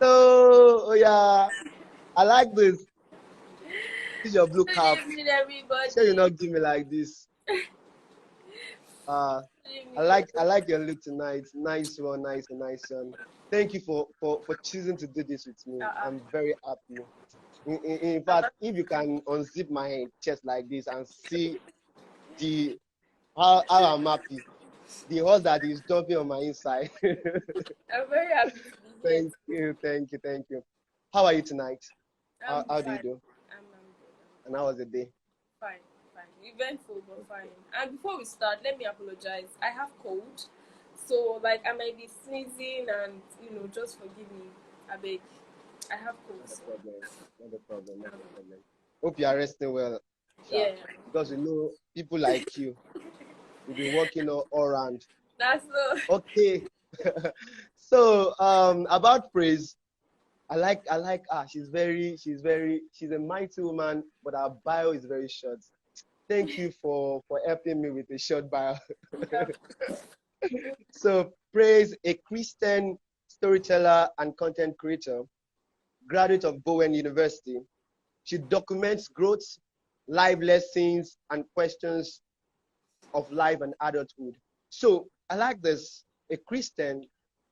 So yeah, I like this. This is your blue Good cap. evening, Sure, you everybody. not give me like this. Uh, Good I evening. like your look tonight. Nice one, nice one. Thank you for choosing to do this with me. Uh-uh. I'm very happy. In I'm, fact, if you can unzip my chest like this and see the how I'm happy, the horse that is jumping on my inside. I'm very happy to be here. Thank you. How are you tonight? I'm How do you fine. do? I'm good. And how was the day? Fine, fine. Eventful, but fine. And before we start, let me apologize. I have cold, so like I might be sneezing, and just forgive me. I beg. I have cold, Not a so problem. Not a problem. Not a problem. Hope you are resting well, Sha. yeah. Because you know people like you will be working all around. That's Okay. So about praise, I like her. She's a mighty woman, but her bio is very short. Thank you for helping me with a short bio. yeah. So praise, a Christian storyteller and content creator, graduate of Bowen University. She documents growth, life lessons, and questions of life and adulthood. So I like this. A Christian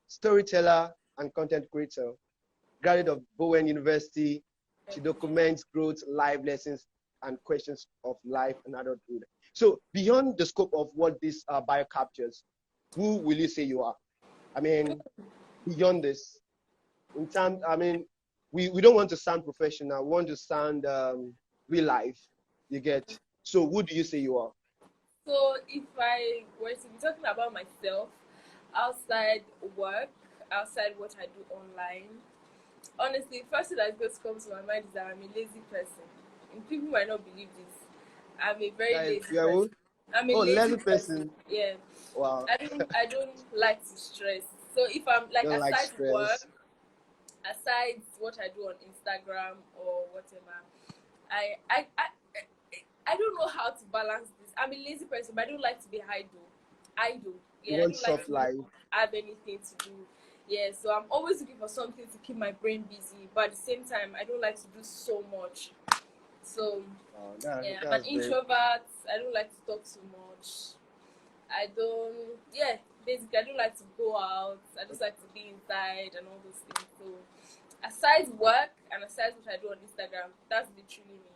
storyteller and content creator, graduate of Bowen University. She documents growth, life lessons, and questions of life and adulthood. So beyond the scope of what this bio captures, who will you say you are? I mean, beyond this, in terms, I mean, we don't want to sound professional. We want to sound real life. You get. So who do you say you are? So if I were to be talking about myself outside work, outside what I do online, honestly, first thing that just comes to my mind is that I'm a lazy person. And people might not believe this. I'm a very lazy Yeah, person. who? I'm a Oh, lazy lazy person. person. Yeah. Wow. I don't like to stress. So if I'm like Don't like aside work, stress. aside what I do on Instagram or whatever, I I I I don't know how to balance this. I'm a lazy person, but I don't like to be idle. Idle. You Yeah, I want don't like soft to life. have anything to do. Yeah, so I'm always looking for something to keep my brain busy, but at the same time, I don't like to do so much. So Wow, yeah, I'm an that's very introvert. I don't like to talk too much. I don't. Yeah, basically, I don't like to go out. I just like to be inside and all those things. So aside work and aside what I do on Instagram, that's literally me.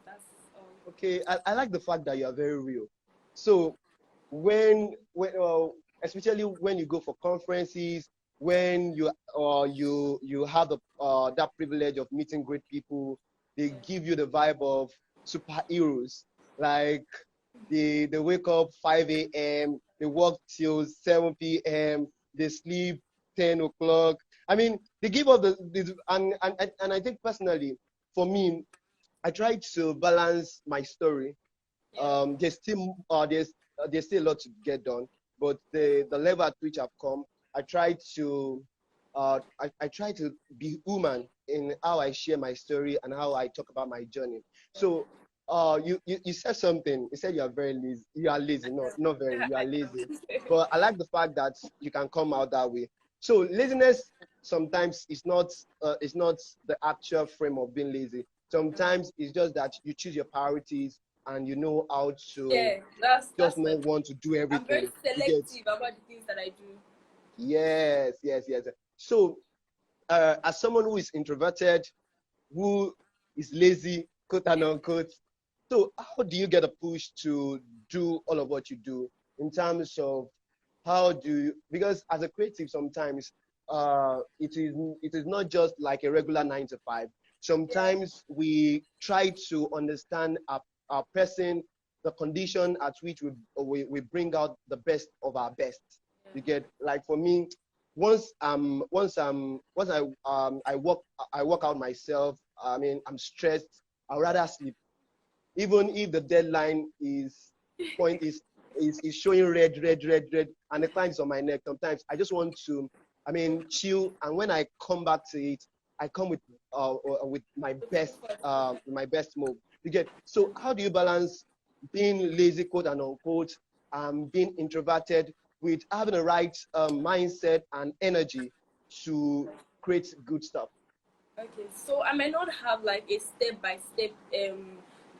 That's all. okay. I like the fact that you are very real. So when especially when you go for conferences, when you have that privilege of meeting great people, they Yeah. give you the vibe of superheroes. Like they wake up 5 a.m., they work till 7 p.m., they sleep 10 o'clock. I mean, they give up and I think personally, for me, I try to balance my story. Yeah. There's still a lot to get done, but the level at which I've come, I try to I try to be human in how I share my story and how I talk about my journey. So you said something. You said you are very lazy. You are lazy, not very. You are I lazy. am. But I like the fact that you can come out that way. So laziness sometimes is not the actual frame of being lazy. Sometimes it's just that you choose your priorities and you know how to Yeah, that's just that's my. not want to do I'm very everything. You get. selective about the things that I do. Yes. So as someone who is introverted, who is lazy, quote and unquote, so how do you get a push to do all of what you do in terms of how do you, because as a creative sometimes it is not just like a regular 9 to 5. Yeah. Sometimes we try to understand our person, the condition at which we bring out the best of our best. You get, like for me, I work out myself. I mean, I'm stressed. I'd rather sleep, even if the deadline point is showing red, and the client is on my neck. Sometimes I just want to, I mean, chill. And when I come back to it, I come with my best move. You get. So how do you balance being lazy, quote and unquote, being introverted with having the right mindset and energy to create good stuff? Okay, so I might not have like a step-by-step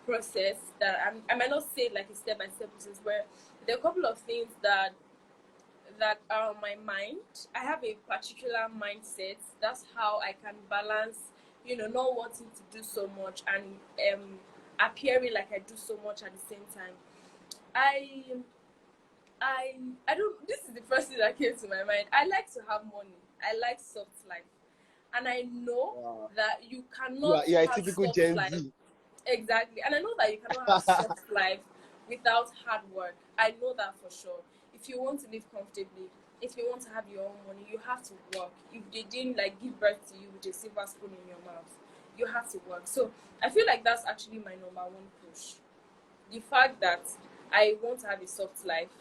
process I might not say like a step-by-step process where there are a couple of things that are on my mind. I have a particular mindset. That's how I can balance, not wanting to do so much and appearing like I do so much at the same time. I I I don't. This is the first thing that came to my mind. I like to have money. I like soft life, and I know Wow. that you You cannot are, you are a have typical soft Gen life. Z. Exactly. And I know that you cannot have soft life without hard work. I know that for sure. If you want to live comfortably, if you want to have your own money, you have to work. If they didn't like give birth to you with a silver spoon in your mouth, you have to work. So I feel like that's actually my number one push. The fact that I want to have a soft life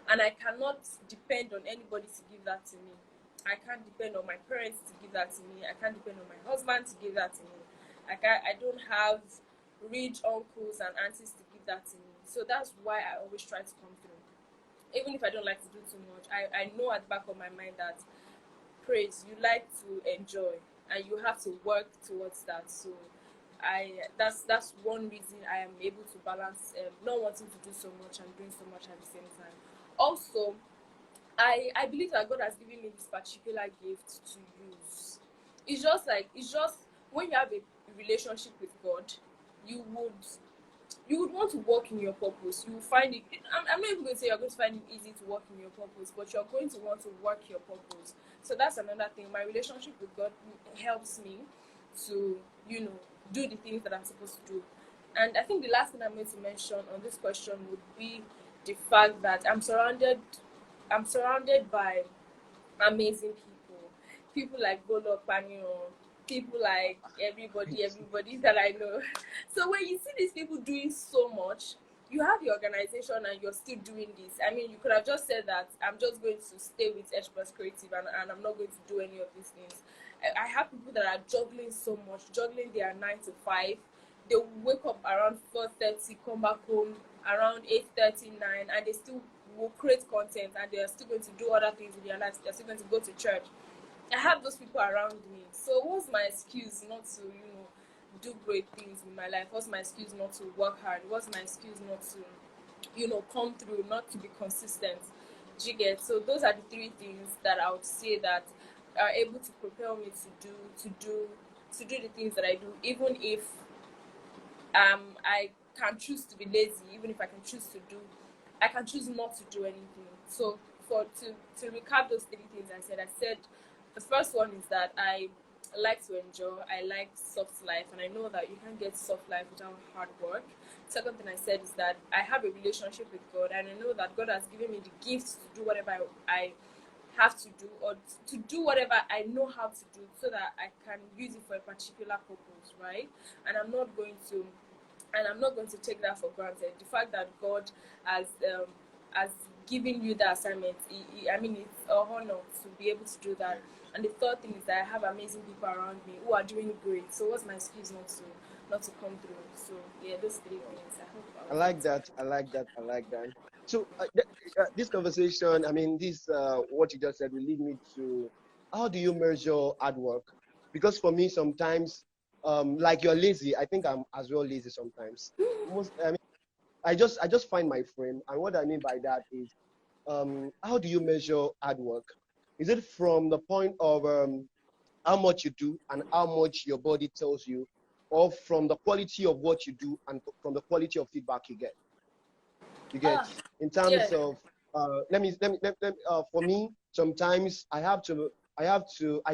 and I cannot depend on anybody to give that to me. I can't depend on my parents to give that to me. I can't depend on my husband to give that to me. I don't have rich uncles and aunties to give that to me. So that's why I always try to come through. Even if I don't like to do too much, I know at the back of my mind that praise, you like to enjoy and you have to work towards that. So that's one reason I am able to balance not wanting to do so much and doing so much at the same time. Also, I believe that God has given me this particular gift to use. It's just when you have a relationship with God, you would you would want to work in your purpose. You will find it. I'm not even going to say you're going to find it easy to work in your purpose, but you're going to want to work your purpose. So that's another thing. My relationship with God helps me to, do the things that I'm supposed to do. And I think the last thing I'm going to mention on this question would be the fact that I'm surrounded by amazing people. People like Bolu Opaniran, people like everybody that I know. So when you see these people doing so much, you have your organization and you're still doing this. I mean, you could have just said that I'm just going to stay with Edge Plus Creative and I'm not going to do any of these things. I have people that are juggling so much, juggling their 9 to 5. They wake up around 4:30, come back home around 8:39, and they still will create content and they are still going to do other things in their lives. They're still going to go to church. I have those people around me. So what's my excuse not to, do great things in my life? What's my excuse not to work hard? What's my excuse not to, come through, not to be consistent? Do you get? So those are the three things that I would say that are able to propel me to do the things that I do, even if I can choose to be lazy, even if I can choose not to do anything. So to recap those three things I said the first one is that I like to enjoy, I like soft life, and I know that you can't get soft life without hard work. Second thing I said is that I have a relationship with God, and I know that God has given me the gift to do whatever I have to do, or to do whatever I know how to do, so that I can use it for a particular purpose, right? And I'm not going to take that for granted. The fact that God has given you the assignment, I mean, it's a honor to be able to do that. And the third thing is that I have amazing people around me who are doing great. So what's my excuse not to come through? So yeah, those three things. I hope I I was like able to. that. I like that. I like that. So this conversation, I mean, this what you just said will lead me to how do you measure hard work? Because for me, sometimes, like you're lazy. I think I'm as well lazy sometimes. I mean, I just find my frame, and what I mean by that is, how do you measure hard work? Is it from the point of how much you do and how much your body tells you, or from the quality of what you do and from the quality of feedback you get? You get Ah, in yeah. terms of for me, sometimes I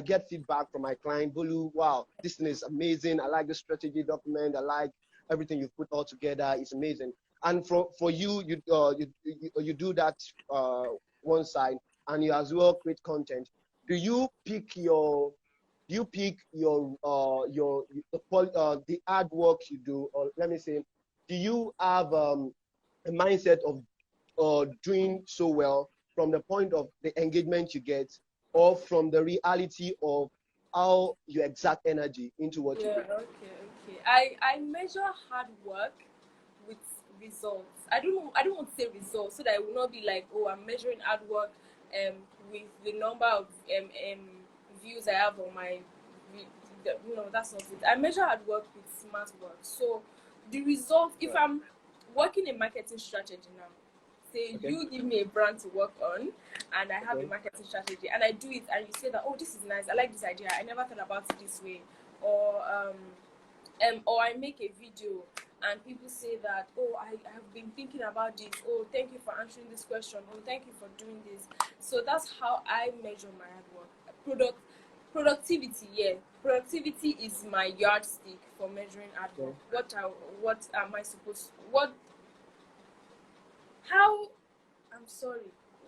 get feedback from my client. Bolu, wow, this thing is amazing. I like the strategy document. I like everything you've put all together. It's amazing. And for you, you do that one side, and you as well create content. Do you pick your the hard work you do, or let me say, do you have a mindset of doing so well from the point of the engagement you get, or from the reality of how you exert energy into what you Yeah, do? okay. I measure hard work with results. I don't want to say results so that I will not be like, oh, I'm measuring hard work with the number of views I have on my, that's not it. I measure hard work with smart work. So the result, if I'm working a marketing strategy now, say you give me a brand to work on, and I have a marketing strategy, and I do it, and you say that, oh, this is nice, I like this idea, I never thought about it this way, or I make a video and people say that, oh, I have been thinking about this, oh, thank you for answering this question, oh, thank you for doing this. So that's how I measure my hard work. Productivity, yeah. Productivity is my yardstick for measuring hard work. What am I supposed to, how, I'm sorry,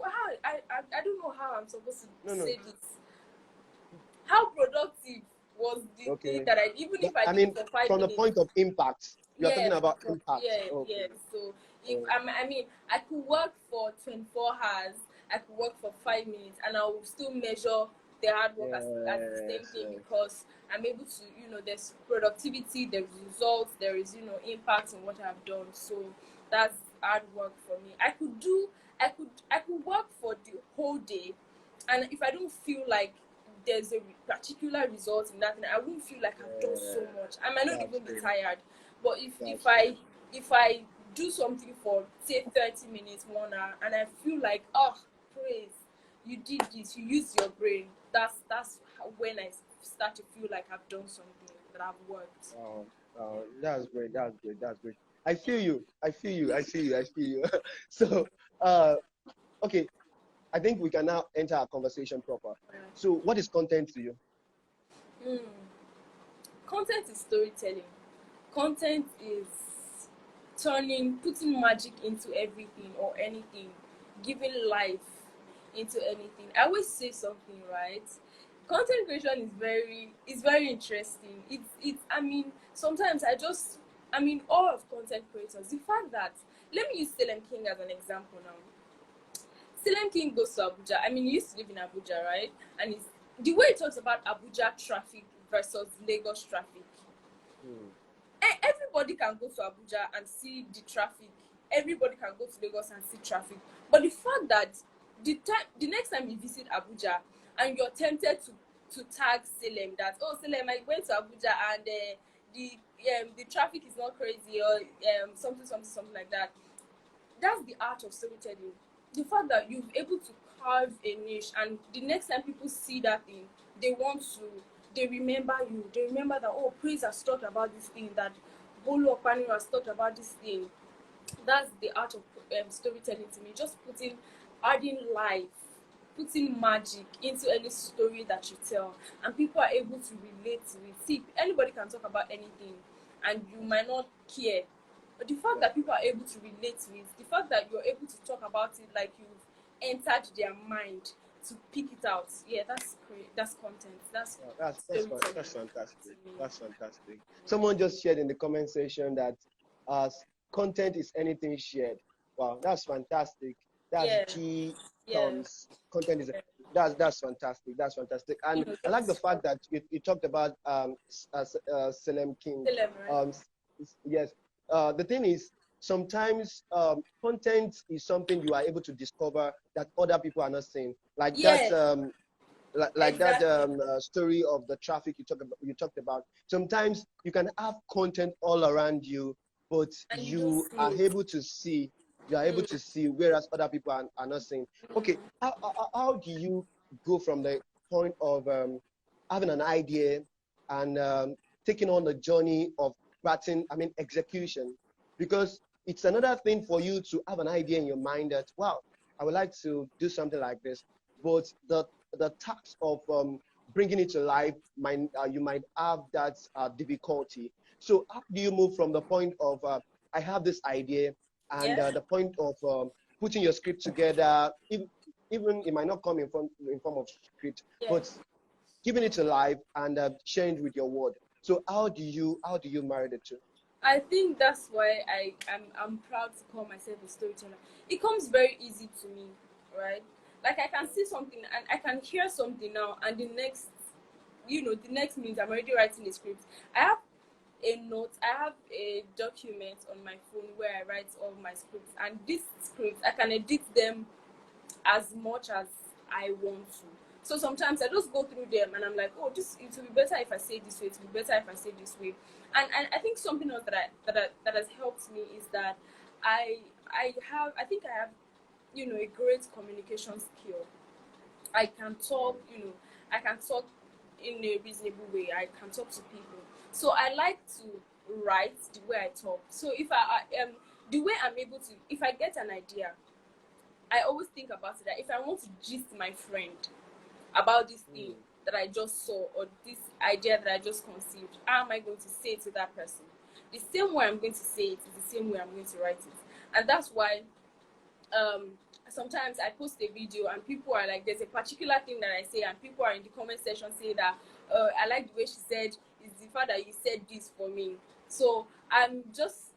how, I don't know how I'm supposed to say this. How productive was the thing that I, even if I did for 5 minutes. From the point of impact, you're talking about impact. Yeah. So if I could work for 24 hours, I could work for 5 minutes, and I will still measure the hard work as the same thing, because I'm able to, there's productivity, there's results, there is, impact in what I've done. So that's hard work for me. I could work for the whole day, and if I don't feel like there's a particular result in that, and I won't feel like I've done so much. I might not even be tired, but if I do something for say 30 minutes, 1 hour, and I feel like, oh, Praise, you did this, you used your brain. That's when I start to feel like I've done something, that I've worked. That's great. I feel you. So, okay, I think we can now enter our conversation proper. So, what is content to you? Content is storytelling. Content is putting magic into everything or anything, giving life into anything. I always say something, right? Content creation is very interesting. Sometimes all of content creators, the fact that, let me use Salem King as an example now. Salem King goes to Abuja. He used to live in Abuja, right? And the way he talks about Abuja traffic versus Lagos traffic. Everybody can go to Abuja and see the traffic. Everybody can go to Lagos and see traffic. But the fact that the next time you visit Abuja and you're tempted to tag Salem that, oh, Salem, I went to Abuja and the traffic is not crazy, or something like that. That's the art of storytelling. The fact that you're able to carve a niche, and the next time people see that thing, they remember you. They remember that, oh, Praise has talked about this thing, that Bolu Opaniran has talked about this thing. That's the art of storytelling to me. Just adding life, putting magic into any story that you tell, and people are able to relate to it. See, anybody can talk about anything, and you might not care. But the fact that people are able to relate to it, the fact that you're able to talk about it like you've entered their mind to pick it out, that's great. That's content. That's fantastic. That's fantastic. Someone just shared in the comment section that content is anything shared. Wow, that's fantastic. That's content is that's fantastic. That's fantastic. And I like the fact that you talked about Salem King. Yes. The thing is, sometimes content is something you are able to discover that other people are not seeing. Like that story of the traffic you talked about. Sometimes you can have content all around you, but you are able to see. You are able to see, whereas other people are not seeing. Okay, how do you go from the point of having an idea and taking on the journey of execution? Because it's another thing for you to have an idea in your mind that, wow, I would like to do something like this, but the task of bringing it to life, you might have that difficulty. So how do you move from the point of I have this idea and the point of putting your script together, even it might not come in form of script, but giving it to life and sharing it with your word. So how do you marry the two? I think that's why I'm proud to call myself a storyteller. It comes very easy to me, right? Like I can see something and I can hear something now, and the next minute I'm already writing the script. I have a note, I have a document on my phone where I write all my scripts, and these scripts I can edit them as much as I want to. So sometimes I just go through them and I'm like, oh, this it will be better if I say this way. It will be better if I say this way. And I think something else that has helped me is that I think I have, you know, a great communication skill. I can talk, you know, I can talk in a reasonable way. I can talk to people. So I like to write the way I talk. So if I the way I'm able to, if I get an idea, I always think about it that if I want to gist my friend about this thing that I just saw or this idea that I just conceived, how am I going to say it to that person? The same way I'm going to say it is the same way I'm going to write it. And that's why um sometimes I post a video and people are like, there's a particular thing that I say and people are in the comment section saying that I like the way she said, it's the fact that you said this for me. So I'm just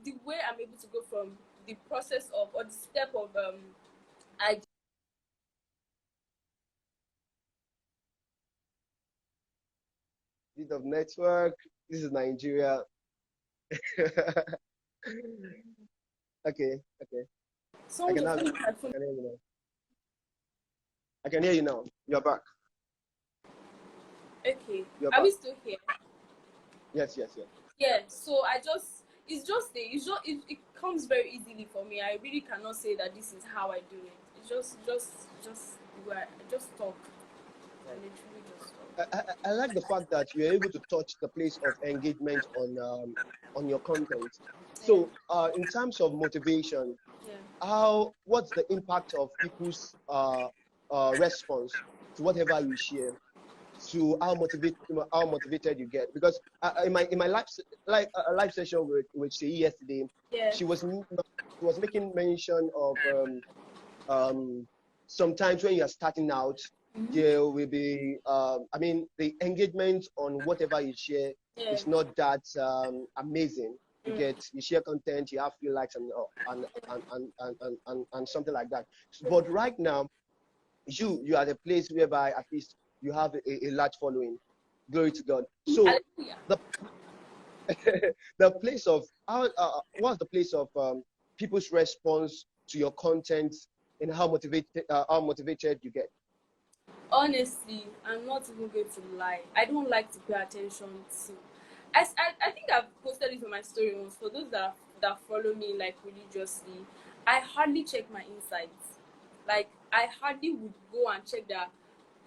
the way I'm able to go from the process of or the step of I Bit of network. This is Nigeria. Okay, okay. I someone can just have, finished my phone. I can hear you now. I can hear you now. You're back. Okay, You're are back. we still here? Yes, yes, yes. Yeah, so I just it comes very easily for me. I really cannot say that this is how I do it. It's just where I just talk. I literally just talk. I like the fact that you're able to touch the place of engagement on your content. Yeah, So, in terms of motivation, yeah. what's the impact of people's response to whatever you share, to how motivated you get? Because in my live session with Shei yesterday, Yeah. she was making mention of sometimes when you are starting out, Mm-hmm. there will be, I mean, the engagement on whatever you share Yeah. is not that amazing. You Mm. get, you share content, you have few likes and something like that. But right now, you are at a place whereby at least you have a large following. Glory to God. So Hallelujah. the the place of what's the place of people's response to your content and how motivated you get? Honestly, I'm not even going to lie. I don't like to pay attention to. I think I've posted it on my story once. For those that follow me like religiously, I hardly check my insights. Like I hardly would go and check that.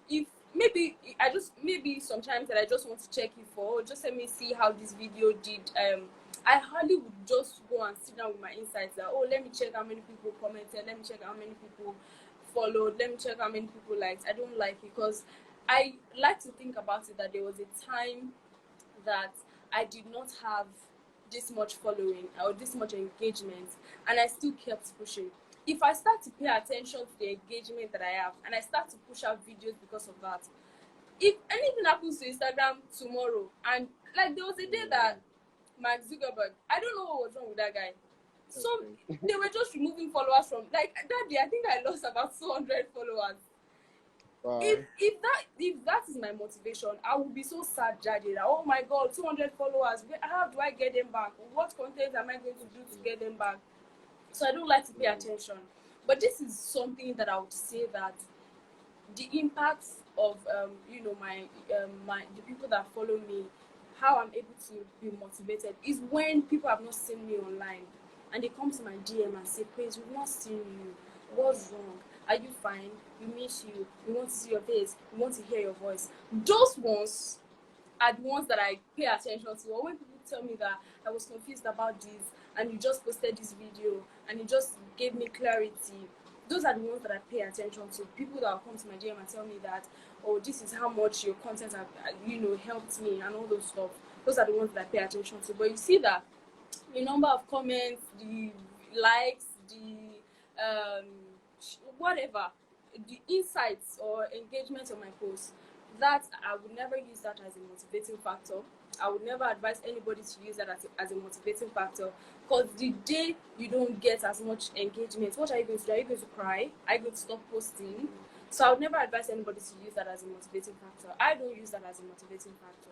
If maybe I just maybe sometimes that I just want to check it for, oh, just let me see how this video did. I hardly would just go and sit down with my insights that, oh, let me check how many people commented, let me check how many people followed, let me check how many people liked. I don't like it because I like to think about it that there was a time that I did not have this much following or this much engagement, and I still kept pushing. If I start to pay attention to the engagement that I have and I start to push out videos because of that, if anything happens to Instagram tomorrow, and like there was a day that Mark Zuckerberg, I don't know what was wrong with that guy. So they were just removing followers from like that day. I think I lost about 200 followers. Wow. If that is my motivation, I will be so sad, Jadi. That, oh my God, 200 followers. How do I get them back? What content am I going to do to get them back? So I don't like to pay attention. But this is something that I would say that the impact of my the people that follow me, how I'm able to be motivated is when people have not seen me online and they come to my DM and say, Praise, we've not seen you. What's wrong? Are you fine? We miss you. We want to see your face. We want to hear your voice. Those ones are the ones that I pay attention to. Or when people tell me that I was confused about this and you just posted this video and it just gave me clarity, those are the ones that I pay attention to. People that will come to my DM and tell me that, oh, this is how much your content have, helped me and all those stuff. Those are the ones that I pay attention to. But you see that the number of comments, the likes, the whatever, the insights or engagement on my post, that I would never use that as a motivating factor. I would never advise anybody to use that as a motivating factor, because the day you don't get as much engagement, what are you going to do? Are you going to cry? Are you going to stop posting? So I would never advise anybody to use that as a motivating factor. I don't use that as a motivating factor.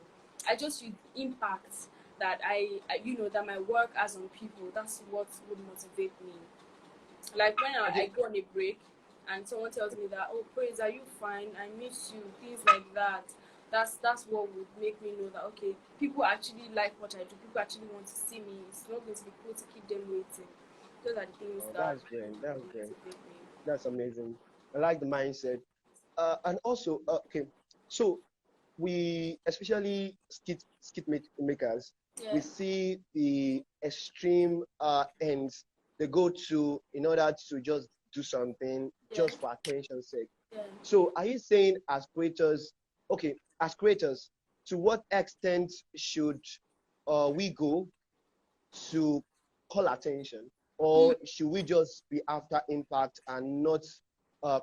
I just use impact that that my work has on people. That's what would motivate me. Like when I go on a break and someone tells me that, oh, Praise, are you fine? I miss you, things like that. That's what would make me know that, okay, people actually like what I do. People actually want to see me. It's not going to be cool to keep them waiting. Those are the things Oh, that that's great. That's great. motivate me. That's amazing. I like the mindset. And also, okay, so we, especially makers, we Yeah, see the extreme ends they go to in order to just do something yeah, just for attention's sake. yeah. So are you saying as creators, okay, as creators, to what extent should we go to call attention, Mm, or should we just be after impact and not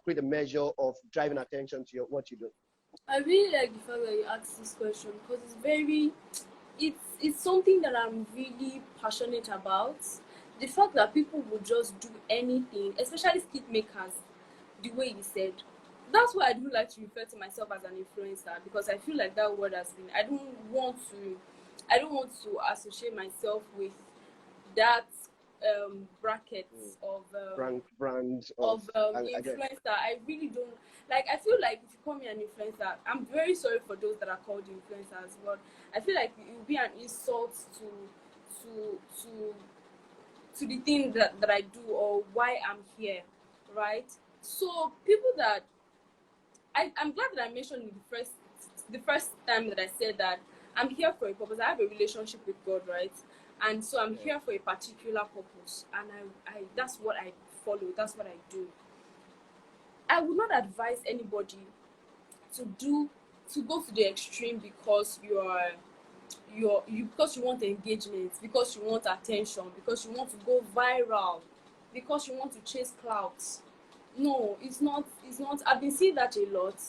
create a measure of driving attention to what you do? I really like the fact that you asked this question because it's something that I'm really passionate about. The fact that people would just do anything, especially skit makers, the way you said. That's why I do like to refer to myself as an influencer, because I feel like that word has been. I don't want to associate myself with that Mm. brackets Brand of, of I get. influencer. I really don't like. I feel like if you call me an influencer, I'm very sorry for those that are called influencers, but I feel like it would be an insult to to to the thing that I do or why I'm here, right? So people that I'm glad that I mentioned in the first time that I said that I'm here for a purpose. I have a relationship with God, right? And so I'm Yeah. here for a particular purpose, and I that's what I follow. That's what I do. I would not advise anybody to do to go to the extreme because because you want engagement, because you want attention, because you want to go viral, because you want to chase clouds. No, it's not I've been seeing that a lot,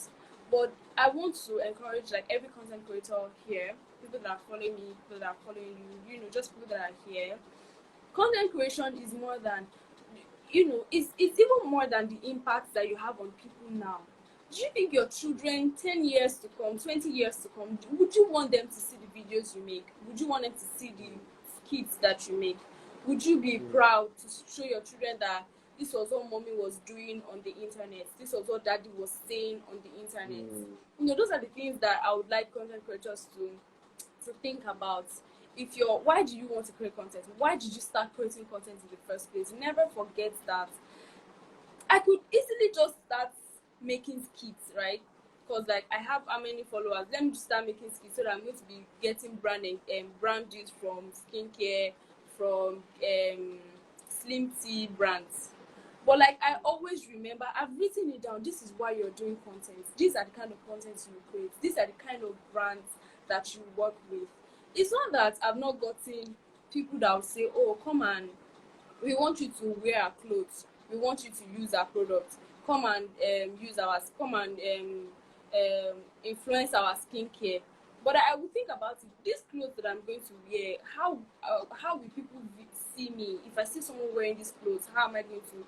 but I want to encourage like every content creator here, people that are following me, people that are following you, just people that are here. Content creation is more than, it's even more than the impact that you have on people now. Do you think your children 10 years to come, 20 years to come, would you want them to see the videos you make? Would you want them to see the skits that you make? Would you be Mm. proud to show your children that this was what mommy was doing on the internet, this was what daddy was saying on the internet? Mm. Those are the things that I would like content creators to think about. If you're Why do you want to create content? Why did you start creating content in the first place? Never forget that I could easily just start making skits, right? Because like I have how many followers? Let me just start making skits so that I'm going to be getting brand deals from skincare, from slim tea brands. But like I always remember, I've written it down. This is why you're doing content. These are the kind of content you create. These are the kind of brands that you work with. It's not that I've not gotten people that will say, "Oh, come and we want you to wear our clothes. We want you to use our products. Come and come and influence our skincare." But I will think about it. These clothes that I'm going to wear, how will people see me? If I see someone wearing these clothes, how am I going to?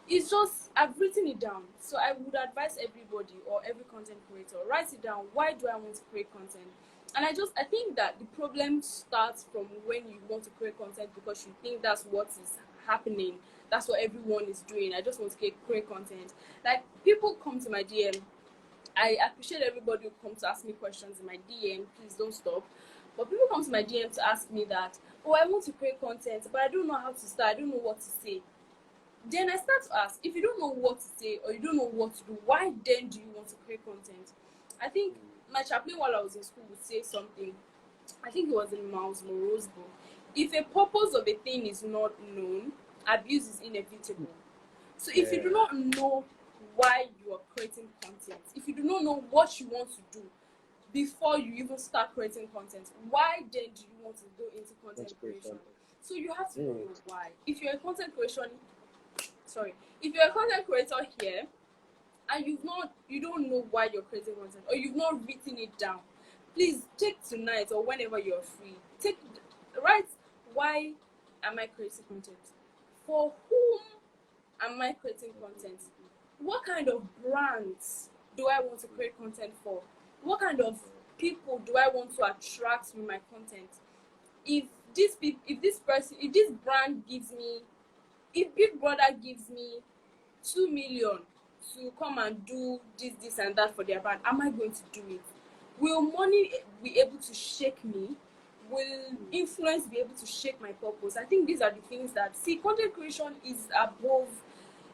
It's just I've written it down. So I would advise everybody or every content creator, write it down. Why do I want to create content? And I think that the problem starts from when you want to create content because you think that's what is happening. That's what everyone is doing. I just want to create content. Like people come to my DM. I appreciate everybody who comes to ask me questions in my DM. Please don't stop. But people come to my DM to ask me that, oh, I want to create content, but I don't know how to start. I don't know what to say. Then I start to ask, if you don't know what to say or you don't know what to do, why then do you want to create content? I think my chaplain while I was in school would say something. I think it was in Miles Monroe's book. If a purpose of a thing is not known, abuse is inevitable. So if you do Yeah. not know why you are creating content, if you do not know what you want to do before you even start creating content, why then do you want to go into content creation? Integration. So you have to know Mm. your why. If you're a content creator here and you don't know why you're creating content or you've not written it down, please take tonight or whenever you're free, write, why am I creating content? For whom am I creating content? What kind of brands do I want to create content for? What kind of people do I want to attract with my content? If if this brand gives me, if Big Brother gives me 2 million to come and do this and that for their brand, am I going to do it? Will money be able to shake me? Will influence be able to shake my purpose? I think these are the things that, see, content creation is above,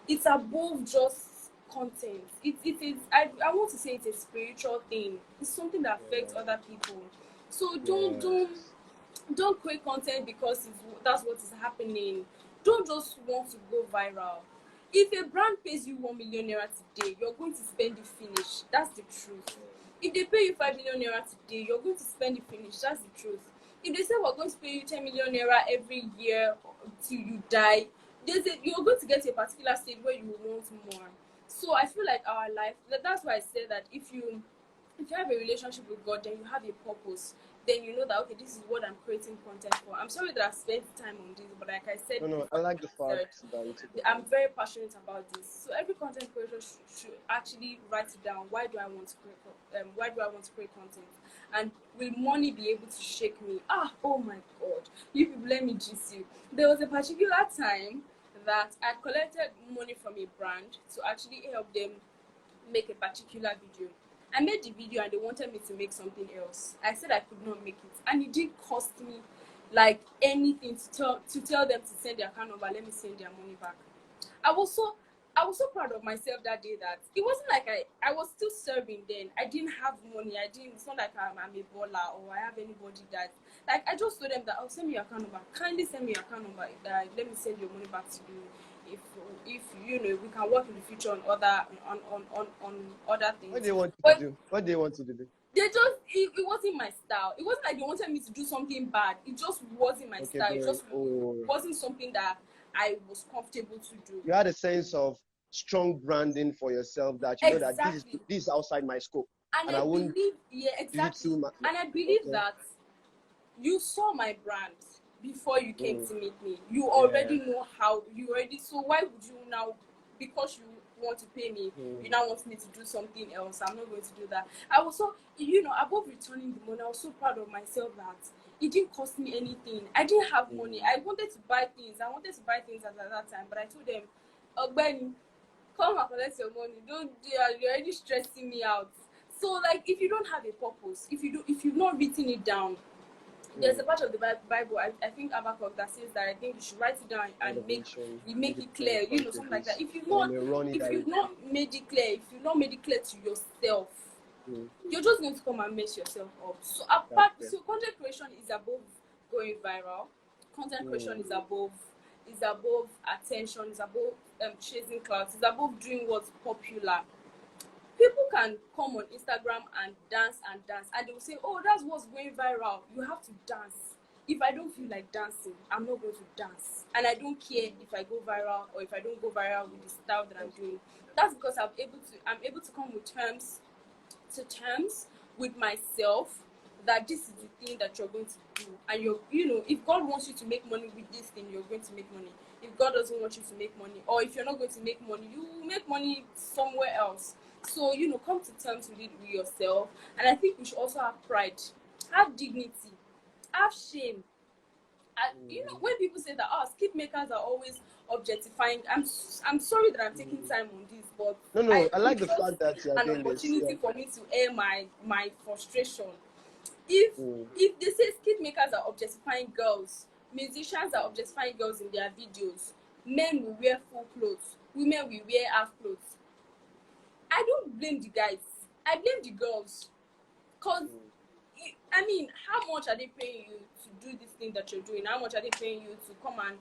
it's above just content. It is, I want to say it's a spiritual thing. It's something that affects other people. So don't create content because that's what is happening. Don't just want to go viral. If a brand pays you 1 million naira today, you're going to spend it finish. That's the truth. If they pay you 5 million naira today, you're going to spend it finish. That's the truth. If they say we're going to pay you 10 million naira every year till you die, you're going to get to a particular stage where you want more. So I feel like our life, that's why I said that if you have a relationship with God, then you have a purpose. Then you know that, okay, this is what I'm creating content for. I'm sorry that I've spent time on this, but like I said, No, I like the fact that I'm very passionate about this. So every content creator should actually write it down. Why do I want to create content? And will money be able to shake me? Oh my God! You people, let me gist you. There was a particular time that I collected money from a brand to actually help them make a particular video. I made the video and they wanted me to make something else. I said I could not make it, and it didn't cost me like anything to tell them to send their account number. Let me send their money back. I was so proud of myself that day that it wasn't like I was still serving then. I didn't have money. It's not like I'm a baller or I have anybody that, like, I just told them that, oh, send me your account number. Kindly send me your account number. Let me send your money back to you. If you know, we can work in the future on other things. What do they want to do? What do they want to do? They just, it wasn't my style. It wasn't like they wanted me to do something bad. It just wasn't my style. It just wasn't something that I was comfortable to do. You had a sense of strong branding for yourself that you know that this is outside my scope. And I believe, exactly. And I believe that you saw my brand before you came to meet me. You already know how, so why would you now, because you want to pay me, you now want me to do something else? I'm not going to do that. I was so, above returning the money, I was so proud of myself that it didn't cost me anything. I didn't have money. I wanted to buy things. At that time, but I told them, Benny, come and collect your money. You're already stressing me out. So, like, if you don't have a purpose, if you've not written it down, there's a part of the Bible, I think Habakkuk, that says that I think you should write it down and make it clear, something like that. If you've not made it clear to yourself, you're just going to come and mess yourself up. So content creation is above going viral. Content creation is above attention, is above chasing clouds, is above doing what's popular. People can come on Instagram and dance, and they will say, oh, that's what's going viral. You have to dance. If I don't feel like dancing, I'm not going to dance. And I don't care if I go viral or if I don't go viral with the style that I'm doing. That's because I'm able to come to terms with myself that this is the thing that you're going to do. And if God wants you to make money with this thing, you're going to make money. If God doesn't want you to make money, or if you're not going to make money, you will make money somewhere else. So, come to terms with it with yourself. And I think we should also have pride, have dignity, have shame. And, when people say that, skip makers are always objectifying, I'm sorry that I'm taking time on this, but I like the fact that you're doing this. An opportunity for me to air my frustration. If they say skip makers are objectifying girls, musicians are objectifying girls in their videos, men will wear full clothes, women will wear half clothes, I don't blame the guys. I blame the girls. Because, how much are they paying you to do this thing that you're doing? How much are they paying you to come and,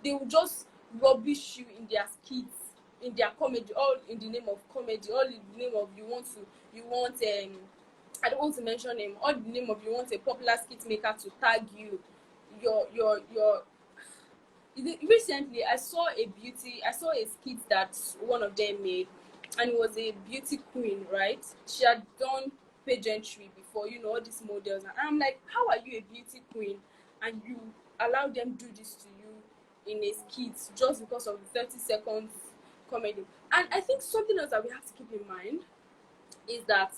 they will just rubbish you in their skits, in their comedy, all in the name of comedy, all in the name of I don't want to mention him, all in the name of you want a popular skit maker to tag you, recently I saw a skit that one of them made, and it was a beauty queen, right? She had done pageantry before, all these models. And I'm like, how are you a beauty queen and you allow them do this to you in a skit just because of the 30 seconds comedy? And I think something else that we have to keep in mind is that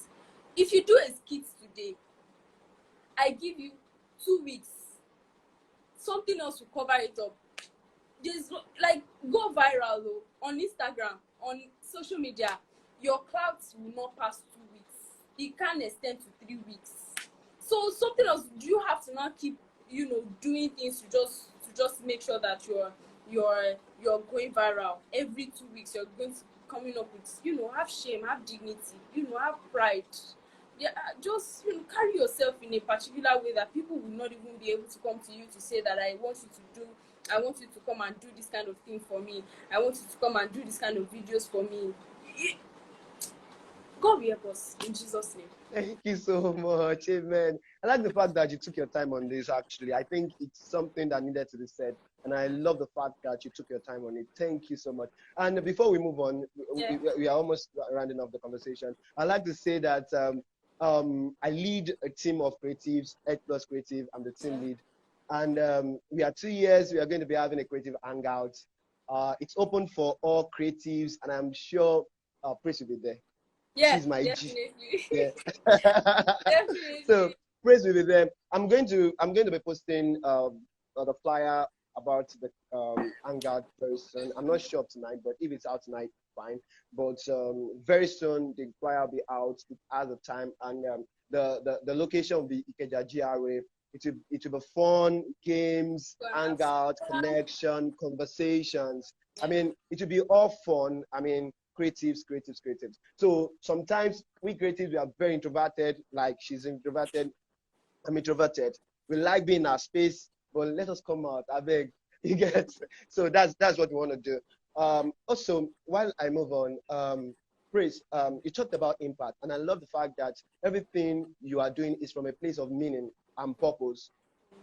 if you do a skit today, I give you 2 weeks, something else will cover it up. there's like go viral though on Instagram, on social media. Your clouds will not pass 2 weeks. It can extend to 3 weeks. So something else, you have to now keep, doing things to just make sure that you're going viral. Every 2 weeks you're going to coming up with, have shame, have dignity, have pride. Yeah, just carry yourself in a particular way that people will not even be able to come to you to say that I want you to come and do this kind of thing for me. I want you to come and do this kind of videos for me. God will help us in Jesus' name. Thank you so much. Amen. I like the fact that you took your time on this, actually. I think it's something that needed to be said. And I love the fact that you took your time on it. Thank you so much. And before we move on, we are almost rounding off the conversation. I'd like to say that I lead a team of creatives, 8+ Creative. I'm the team lead. And we are 2 years. We are going to be having a creative hangout. It's open for all creatives, and I'm sure Praise will be there. Yeah, She's my definitely. G. Yeah. Definitely. So Praise will be there. I'm going to be posting the flyer about the hangout very soon. I'm not sure tonight, but if it's out tonight, fine. But very soon the flyer will be out at the time, and the location will be Ikeja GRA. It will be fun, games, hangout, connection, conversations. I mean, it will be all fun. I mean, creatives. So sometimes we creatives, we are very introverted, like she's introverted, I'm introverted. We like being in our space, but let us come out. I beg. You get? So that's what we want to do. Also, while I move on, Praise, you talked about impact, and I love the fact that everything you are doing is from a place of meaning and purpose.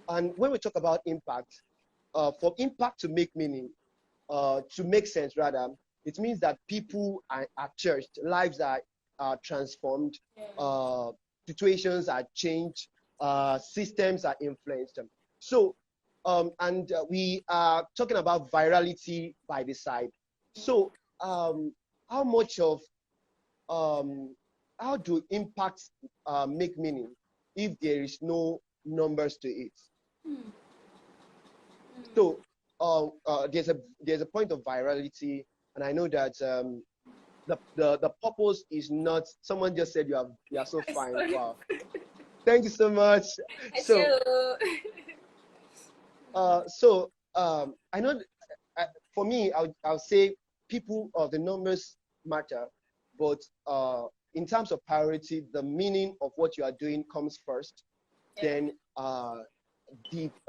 And when we talk about impact, for impact to make meaning, to make sense rather, it means that people are changed, lives are transformed, situations are changed, systems are influenced. So, we are talking about virality by the side. So, how much of, how do impacts make meaning if there is no numbers to it? So, there's a point of virality, and I know that the purpose is not. Someone just said you are so fine. Wow, thank you so much. So, I know. For me, I'll say people or the numbers matter, but in terms of priority, the meaning of what you are doing comes first. Then the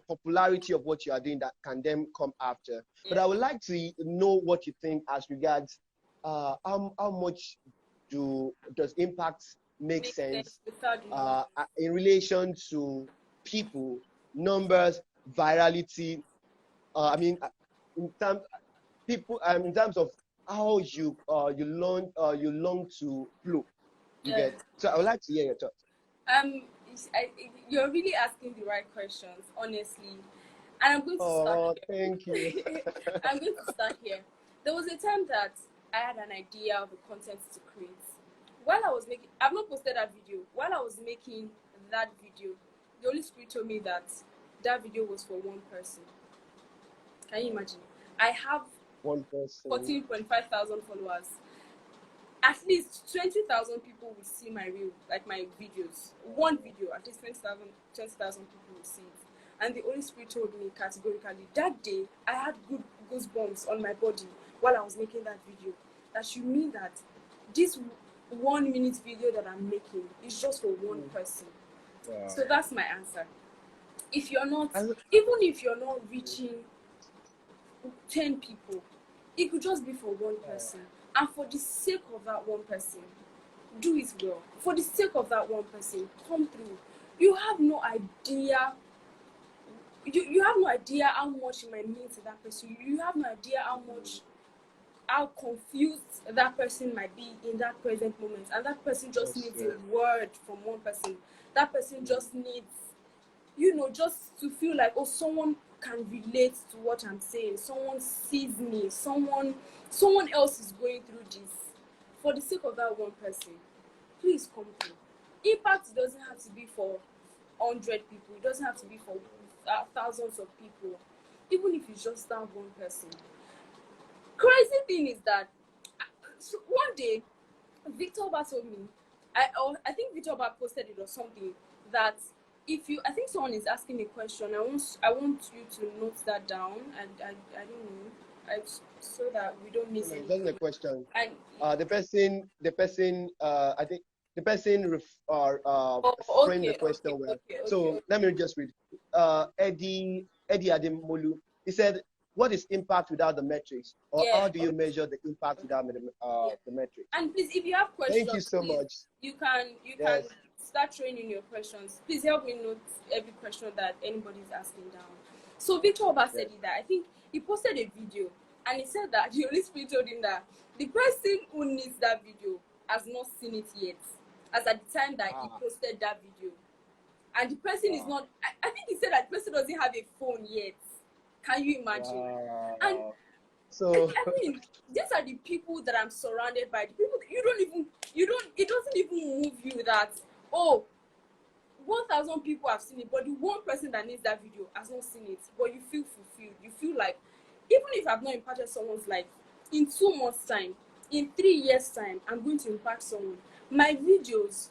popularity of what you are doing that can then come after. But I would like to know what you think as regards how much does impact make sense in relation to people, numbers, virality. I mean, in terms of how you long to flow. You get. So I would like to hear your thoughts. You're really asking the right questions, honestly. And I'm going to start here. Thank you. I'm going to start here. There was a time that I had an idea of a content to create. While I was making, I've not posted that video. While I was making that video, the Holy Spirit told me that video was for one person. Can you imagine? I have one person, 14,500 followers. At least 20,000 people will see my reel, like my videos. One video, at least 20,000 people will see it. And the Holy Spirit told me categorically that day I had good goosebumps on my body while I was making that video. That you mean that this 1 minute video that I'm making is just for one person. Wow. So that's my answer. If you're not, even if you're not reaching 10 people, it could just be for one person. And for the sake of that one person, do it well. For the sake of that one person, come through. You have no idea. You have no idea how much it might mean to that person. You have no idea how confused that person might be in that present moment. And that person just needs a word from one person. That person just needs, just to feel like, oh, someone can relate to what I'm saying. Someone sees me. Someone else is going through this. For the sake of that one person, please come through. Impact doesn't have to be for 100 people. It doesn't have to be for thousands of people. even if it's just that one person. Crazy thing is that so one day Victor Oba told me, I think Victor Oba posted it or something, that if you, I think someone is asking a question, I want you to note that down, and I don't know, so that we don't miss No, it anything. wasn't a question. And The person, I think the person framed the question well. So let me just read. Eddie Ademolu, he said, "What is impact without the metrics, or Yeah. how do you measure the impact without the metrics?" And please, if you have questions, Thank you so please, much. you can Yes. start training your questions. Please help me note every question that anybody is asking down. So Victor Oba said it that I think he posted a video, and he said that the Holy Spirit told him that the person who needs that video has not seen it yet, as at the time that he posted that video, and the person is not. I think he said that the person doesn't have a phone yet. Can you imagine? Wow. And So I mean, these are the people that I'm surrounded by. The people that it doesn't even move you that, oh, 1,000 people have seen it, but the one person that needs that video has not seen it. But you feel fulfilled. You feel like, even if I've not impacted someone's life, in 2 months' time, in 3 years' time, I'm going to impact someone. My videos,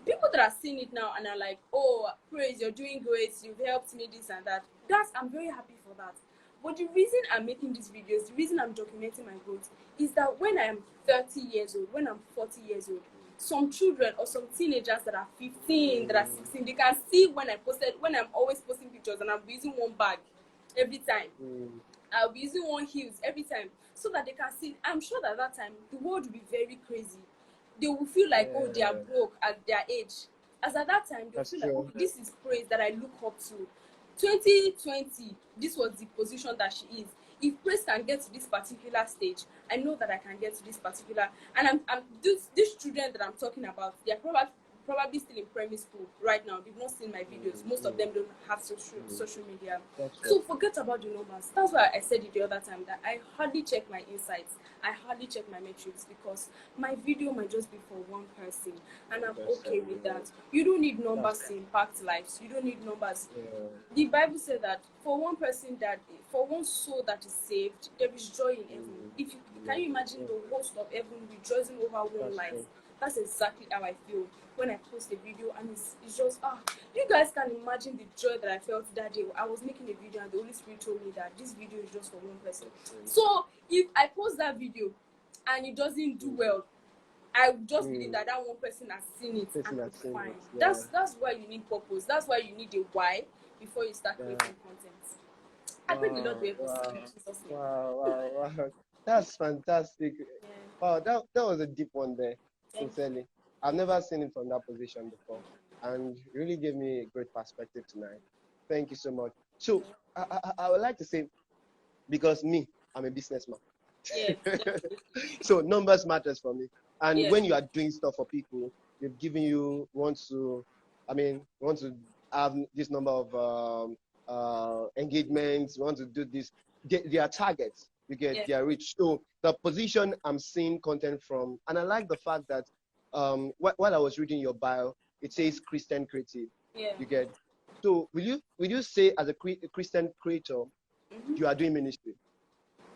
people that are seeing it now and are like, oh, Praise, you're doing great, you've helped me, this and that. I'm very happy for that. But the reason I'm making these videos, the reason I'm documenting my growth, is that when I'm 30 years old, when I'm 40 years old, some children or some teenagers that are 15, that are 16, they can see when I'm always posting pictures and I'm using one bag every time. I'll be using one heels every time, so that they can see. I'm sure that time the world will be very crazy. They will feel like, oh, they are broke at their age. As at that time, they'll feel like, oh, this is Praise that I look up to. 2020, this was the position that she is. If Praise can get to this particular stage, I know that I can get to this particular. And these children that I'm talking about, they're probably still in primary school right now. They've not seen my videos. Most of them don't have social media. So forget about the numbers. That's why I said it the other time, that I hardly check my insights. I hardly check my metrics, because my video might just be for one person, and I'm okay with that. You don't need numbers to impact lives. You don't need numbers. The Bible said that for one soul that is saved, there is joy in heaven. Can you imagine the host of heaven rejoicing over one life? That's exactly how I feel when I post a video, and it's just, you guys can imagine the joy that I felt that day. I was making a video and the Holy Spirit told me that this video is just for one person. So if I post that video and it doesn't do well, I just believe that one person has seen it and it's fine. That's why you need purpose. That's why you need a why before you start creating content. I pray the Lord will able to see in Jesus' name. Wow. That's fantastic. Wow, that was a deep one there. Sincerely, I've never seen it from that position before, and it really gave me a great perspective tonight. Thank you so much. So I would like to say, because I'm a businessman. So numbers matters for me. And when you are doing stuff for people, they've given you want to have this number of engagements, want to do this. They are targets. You get their reach. So the position I'm seeing content from, and I like the fact that while I was reading your bio, it says Christian creative. You get. So will you say, as a Christian creator, you are doing ministry?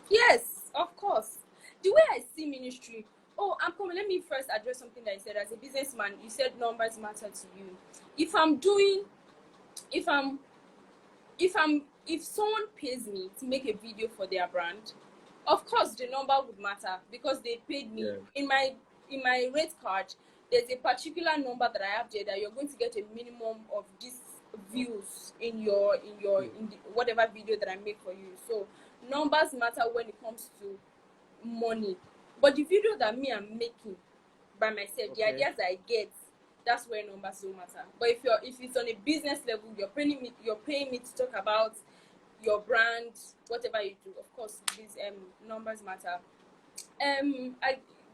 Yes, of course. The way I see ministry. Oh, I'm coming. Let me first address something that you said. As a businessman, you said numbers matter to you. If someone pays me to make a video for their brand, of course the number would matter, because they paid me. In my rate card, there's a particular number that I have there, that you're going to get a minimum of these views in whatever video that I make for you. So numbers matter when it comes to money. But the video that I'm making by myself, the ideas I get, that's where numbers don't matter. But if it's on a business level, you're paying me to talk about your brand, whatever you do, of course these numbers matter.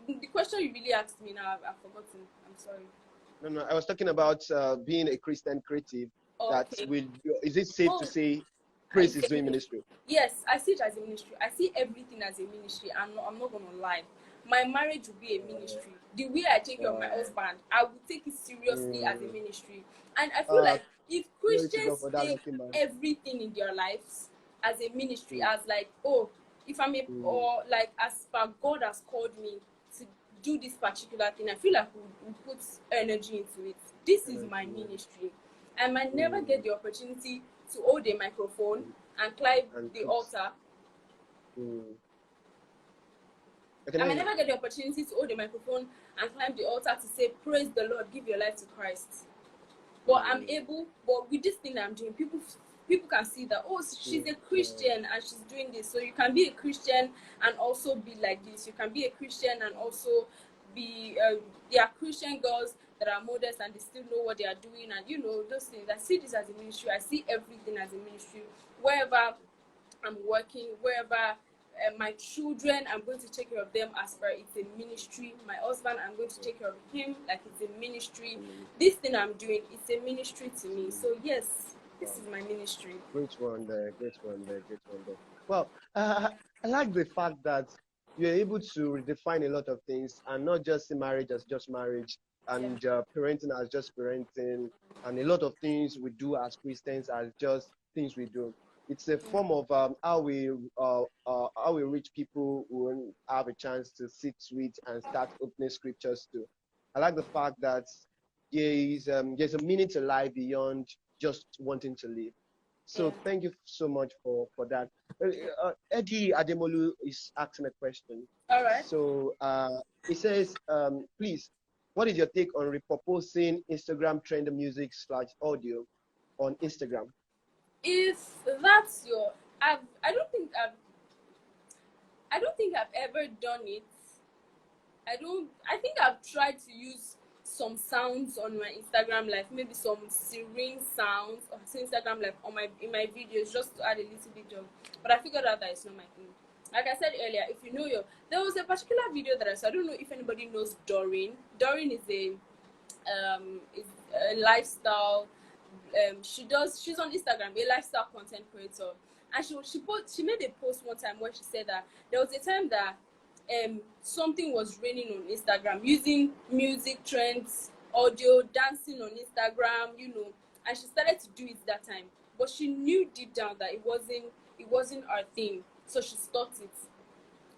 The question you really asked me now, I've forgotten. I'm sorry. No, I was talking about being a Christian creative. Is it safe to say Praise is doing ministry? Yes, I see it as a ministry. I see everything as a ministry. I'm not gonna lie. My marriage will be a ministry. The way I take care of my husband, I will take it seriously as a ministry. And I feel like if Christians take everything in their lives as a ministry, as like, oh, if I'm a, or like as per God has called me to do this particular thing, I feel like we put energy into it. This is my ministry. I might never get the opportunity to hold a microphone and climb the altar. I might never get the opportunity to hold the microphone and climb the altar to say, praise the Lord, give your life to Christ. But I'm able, but with this thing that I'm doing, people can see that, oh, she's a Christian and she's doing this. So you can be a Christian and also be like this. You can be a Christian and also be, there are Christian girls that are modest and they still know what they are doing, and you know, those things. I see this as a ministry. I see everything as a ministry. Wherever I'm working, wherever my children, I'm going to take care of them as far it's a ministry. My husband, I'm going to take care of him like it's a ministry. This thing I'm doing, it's a ministry to me. So yes, this is my ministry. Great one there, great one there, great one there. Well, I like the fact that you're able to redefine a lot of things and not just see marriage as just marriage and parenting as just parenting, and a lot of things we do as Christians as just things we do. It's a form of how we reach people who won't have a chance to sit with and start opening scriptures to. I like the fact that there's a meaning to life beyond just wanting to live. So thank you so much for that. Eddie Ademolu is asking a question. All right. So he says, please, what is your take on repurposing Instagram trend music / audio on Instagram? If that's your, I don't think I've ever done it. I think I've tried to use some sounds on my Instagram life, maybe some serene sounds on Instagram life in my videos, just to add a little bit of, but I figured out that it's not my thing. Like I said earlier, if you know there was a particular video that I saw. I don't know if anybody knows Doreen. Doreen is a lifestyle. She's on Instagram, a lifestyle content creator, and she made a post one time where she said that there was a time that something was raining on Instagram, using music trends, audio, dancing on Instagram, you know, and she started to do it that time, but she knew deep down that it wasn't her thing, so she stopped it.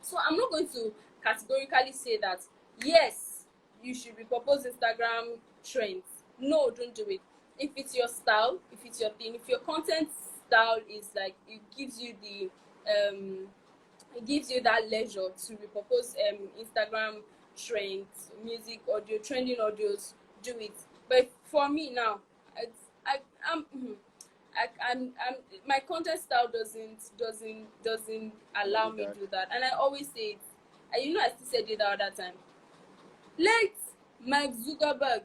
So I'm not going to categorically say that yes, you should repurpose Instagram trends. No, don't do it. If it's your style, if it's your thing, if your content style is like, it gives you that leisure to repurpose Instagram trends, music, audio, trending audios, do it. But for me now, my content style doesn't allow me to do that, and I always say it. And you know, I still said it the other time. Let Mark Zuckerberg,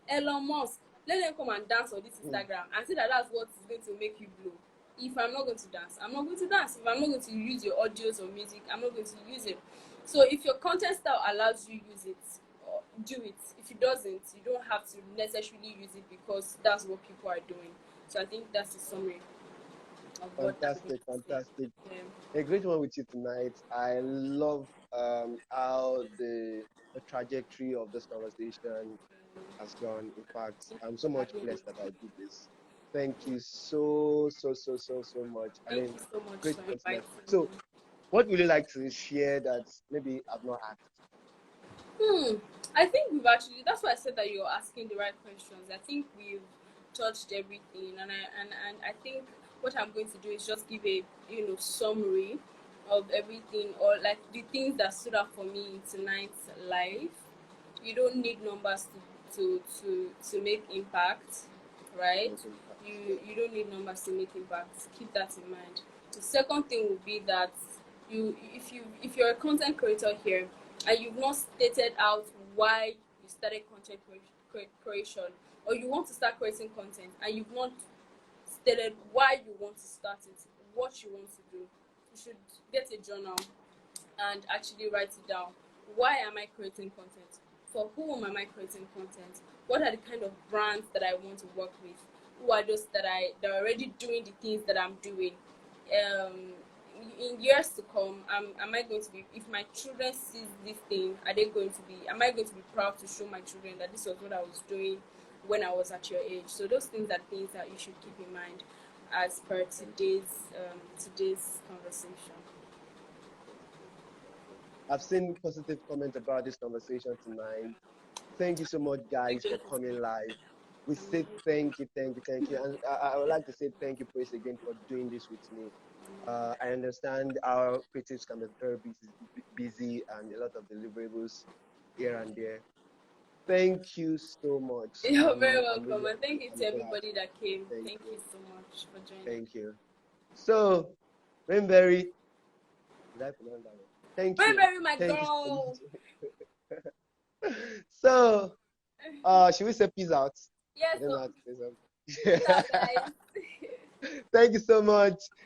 Elon Musk, let them come and dance on this Instagram and say that that's what is going to make you blow. If I'm not going to dance, I'm not going to dance. If I'm not going to use your audios or music, I'm not going to use it. So if your content style allows you use it, do it. If it doesn't, you don't have to necessarily use it because that's what people are doing. So I think that's the summary of what. Fantastic. A great one with you tonight. I love how the trajectory of this conversation has gone. In fact, I'm so much blessed that I did this. Thank you so much. Thank you so much great for inviting me. So, what would you like to share that maybe I've not asked? I think we've actually, that's why I said that you're asking the right questions. I think we've touched everything, and I think what I'm going to do is just give a summary of everything, or like the things that stood out for me in tonight's live. You don't need numbers to make impact, right? You don't need numbers to make impact. Keep that in mind. The second thing would be that if you're a content creator here and you've not stated out why you started content creation, or you want to start creating content and you've not stated why you want to start it, what you want to do, you should get a journal and actually write it down. Why am I creating content? For whom am I creating content? What are the kind of brands that I want to work with? Who are those that are already doing the things that I'm doing? In years to come, am I going to be, if my children see this thing, am I going to be proud to show my children that this was what I was doing when I was at your age? So those things are things that you should keep in mind. as per today's conversation. I've seen positive comments about this conversation tonight. Thank you so much, guys, for coming live. We say thank you. And I would like to say thank you, Praise, again, for doing this with me. I understand our creatives can be very busy and a lot of deliverables here and there. Thank you so much. You're very I'm welcome, really, and thank you I'm to glad. everybody that came. Thank Thank you. you so much for joining. Thank you. So, Rainberry, did I pronounce that one? Thank you. Rainberry, my Thank girl. you. So, should we say peace out? Yes, I don't know how so to say something. peace out, guys. Thank you so much.